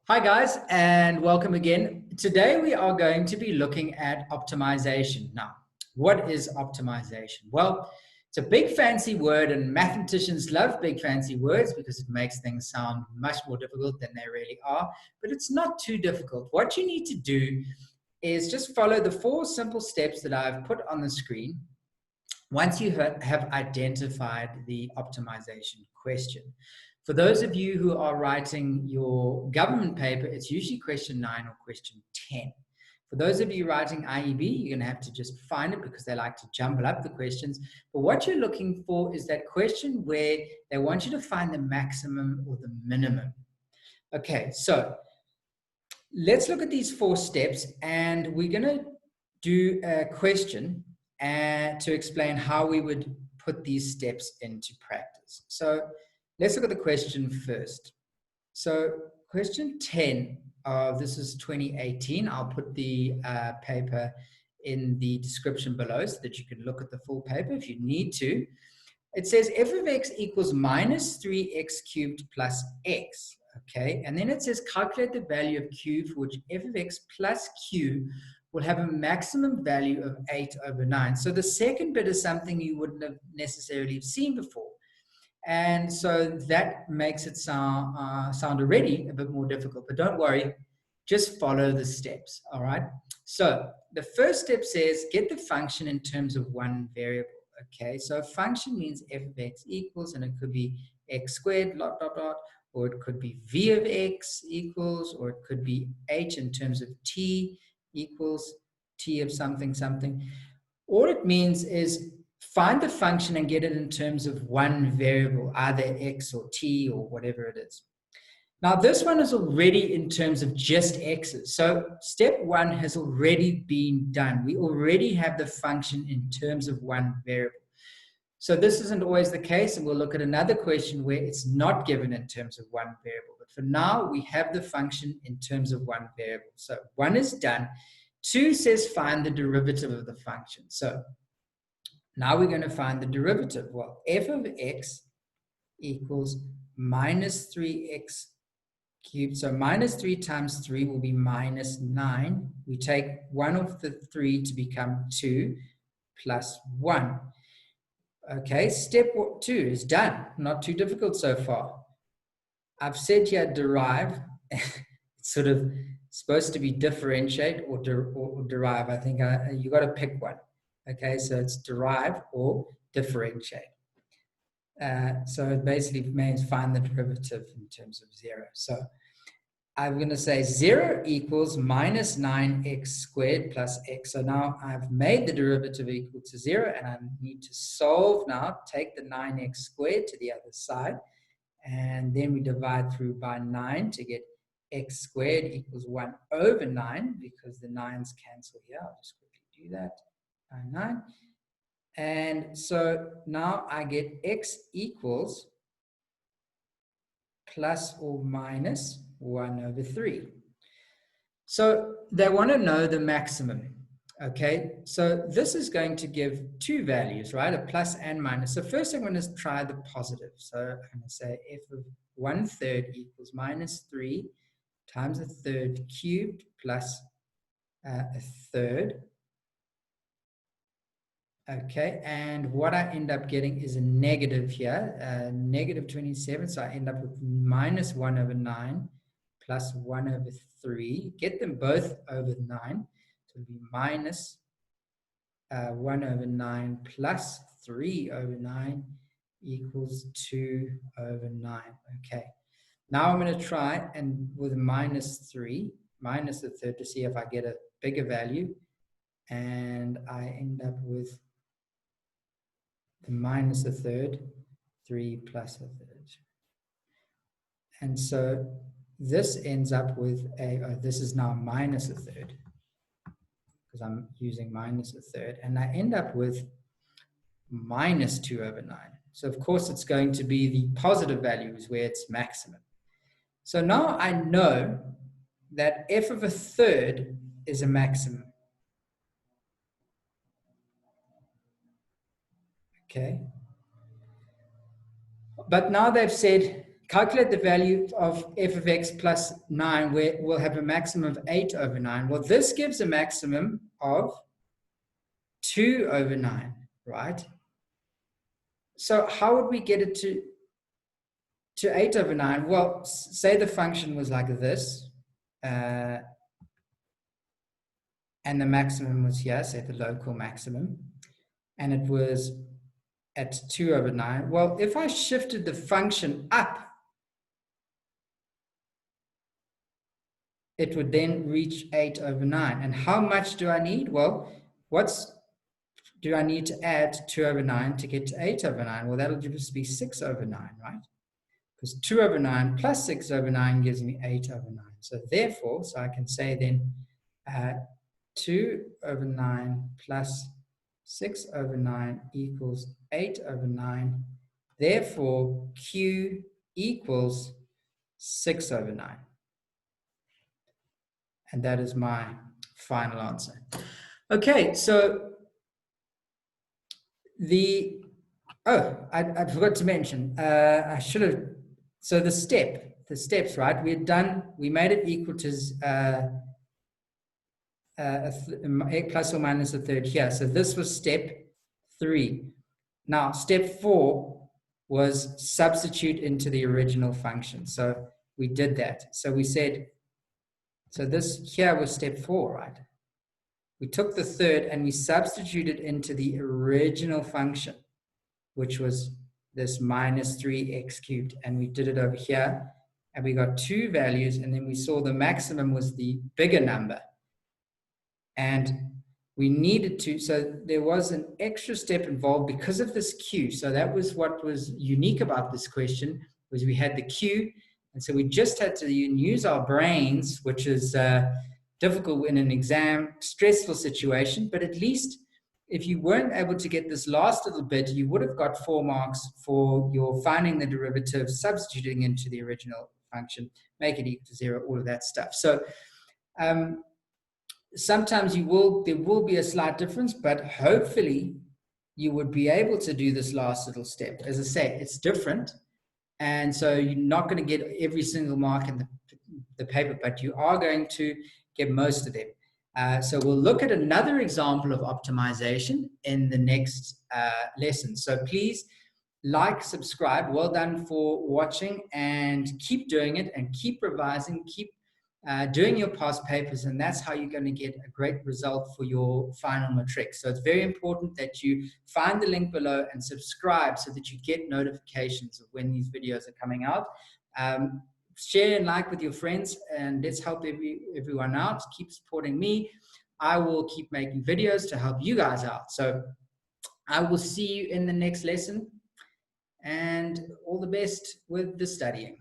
Hi guys, and welcome again. Today we are going to be looking at optimization. Now, what is optimization? Well, it's a big fancy word and mathematicians love big fancy words because it makes things sound much more difficult than they really are, but it's not too difficult. What you need to do is just follow the 4 simple steps that I've put on the screen once you have identified the optimization question. For those of you who are writing your government paper, it's usually question 9 or question 10. For those of you writing IEB, you're going to have to just find it because they like to jumble up the questions. But what you're looking for is that question where they want you to find the maximum or the minimum. Okay, so let's look at these 4 steps, and we're going to do a question to explain how we would put these steps into practice. So let's look at the question first. So question 10, this is 2018. I'll put the paper in the description below so that you can look at the full paper if you need to. It says f of x equals minus 3x cubed plus x. Okay, and then it says calculate the value of q for which f of x plus q will have a maximum value of 8/9. So the second bit is something you wouldn't have necessarily seen before. And so that makes it sound already a bit more difficult. But don't worry, just follow the steps, all right? So the first step says get the function in terms of one variable, okay? So a function means f of x equals, and it could be x squared, dot, dot, dot, or it could be v of x equals, or it could be h in terms of t equals t of something, something. All it means is find the function and get it in terms of one variable, either x or t or whatever it is. Now, this one is already in terms of just x's. So step 1 has already been done. We already have the function in terms of one variable. So this isn't always the case, and we'll look at another question where it's not given in terms of one variable. But for now, we have the function in terms of one variable. So 1 is done. 2 says find the derivative of the function. So now we're going to find the derivative. Well, f of x equals minus 3x cubed. So minus 3 times 3 will be minus 9. We take 1 of the 3 to become 2 plus 1. Okay, step 2 is done. Not too difficult so far. I've said here derive. It's sort of supposed to be differentiate or derive. I think you got to pick one. Okay, so it's derive or differentiate. So it basically means find the derivative in terms of 0. So I'm going to say 0 equals minus 9x squared plus x. So now I've made the derivative equal to 0, and I need to solve now. Take the 9x squared to the other side, and then we divide through by 9 to get x squared equals 1/9, because the 9's cancel here. I'll just quickly do that. 9. And so now I get x equals plus or minus 1/3. So they want to know the maximum. Okay, so this is going to give 2 values, right? A plus and minus. So first I'm going to try the positive. So I'm going to say f of 1/3 equals minus 3 times 1/3 cubed plus 1/3. Okay, and what I end up getting is a negative here, negative 27. So I end up with minus 1/9 plus 1/3. Get them both over 9. So it'll be minus 1/9 plus 3/9 equals 2/9. Okay, now I'm going to try and with minus 3, minus 1/3 to see if I get a bigger value. And I end up with the minus 1/3, 3 plus 1/3. And so this ends up with this is now minus 1/3, because I'm using minus 1/3, and I end up with minus 2/9. So of course it's going to be the positive values where it's maximum. So now I know that f of 1/3 is a maximum. Okay. But now they've said calculate the value of f of x plus 9, where we'll have a maximum of 8 over 9. Well, this gives a maximum of 2 over 9, right? So how would we get it to 8 over 9? Well, say the function was like this, and the maximum was here, say the local maximum, and it was at 2 over 9. Well, if I shifted the function up, it would then reach 8 over 9. And how much do I need? Well, do I need to add 2 over 9 to get to 8 over 9? Well, that'll just be 6 over 9, right? Because 2 over 9 plus 6 over 9 gives me 8 over 9. So therefore, so I can say then 2 over 9 plus 6 over 9 equals 8 over 9. Therefore, Q equals 6 over 9. And that is my final answer. Okay, so I forgot to mention, I should have, so the steps, right? We made it equal to plus or minus a third here. So this was step 3. Now, step 4 was substitute into the original function. So we did that. So we said, so this here was step 4, right? We took the third and we substituted into the original function, which was this minus 3x cubed. And we did it over here. And we got 2 values. And then we saw the maximum was the bigger number. And we needed to, so there was an extra step involved because of this Q. So that was what was unique about this question, was we had the Q. And so we just had to use our brains, which is difficult in an exam, stressful situation. But at least if you weren't able to get this last little bit, you would have got 4 marks for your finding the derivative, substituting into the original function, make it equal to 0, all of that stuff. So sometimes there will be a slight difference, but hopefully you would be able to do this last little step. As I say, it's different. And so you're not going to get every single mark in the paper, but you are going to get most of them. So we'll look at another example of optimization in the next lesson. So please like, subscribe. Well done for watching, and keep doing it and keep revising, keep doing your past papers, and that's how you're going to get a great result for your final matric. So it's very important that you find the link below and subscribe so that you get notifications of when these videos are coming out. Share and like with your friends, and let's help everyone out. Keep supporting me. I will keep making videos to help you guys out. So I will see you in the next lesson, and all the best with the studying.